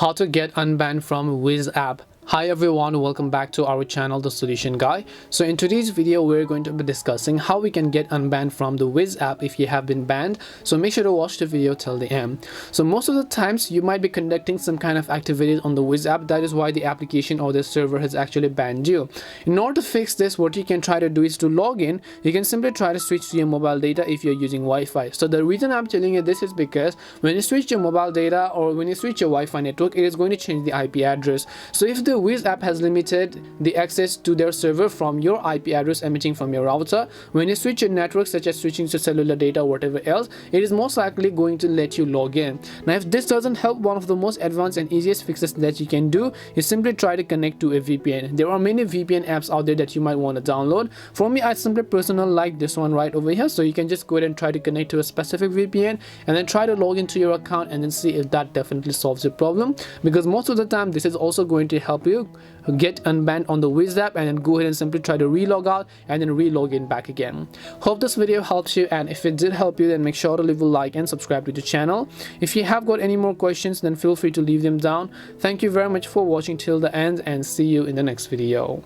How to get unbanned from Wizz app. Hi everyone, welcome back to our channel, The Solution Guy. So in today's video we're going to be discussing how we can get unbanned from the Wizz app if you have been banned. So make sure to watch the video till the end. So most of the times you might be conducting some kind of activities on the Wizz app. That is why the application or the server has actually banned you. In order to fix this, what you can try to do is to log in. You can simply try to switch to your mobile data if you're using Wi-Fi. So the reason I'm telling you this is because when you switch your mobile data or when you switch your Wi-Fi network, it is going to change the IP address. So if the Wizz app has limited the access to their server from your IP address emitting from your router, when you switch your network, such as switching to cellular data or whatever else, it is most likely going to let you log in. Now if this doesn't help, one of the most advanced and easiest fixes that you can do is simply try to connect to a VPN. There are many VPN apps out there that you might want to download. For me, I simply personally like this one right over here. So you can just go ahead and try to connect to a specific VPN and then try to log into your account and then see if that definitely solves your problem, because most of the time this is also going to help you get unbanned on the Wizz app, and then go ahead and simply try to relog out and then re-log in back again. Hope this video helps you, and if it did help you, then make sure to leave a like and subscribe to the channel. If you have got any more questions, then feel free to leave them down. Thank you very much for watching till the end, and see you in the next video.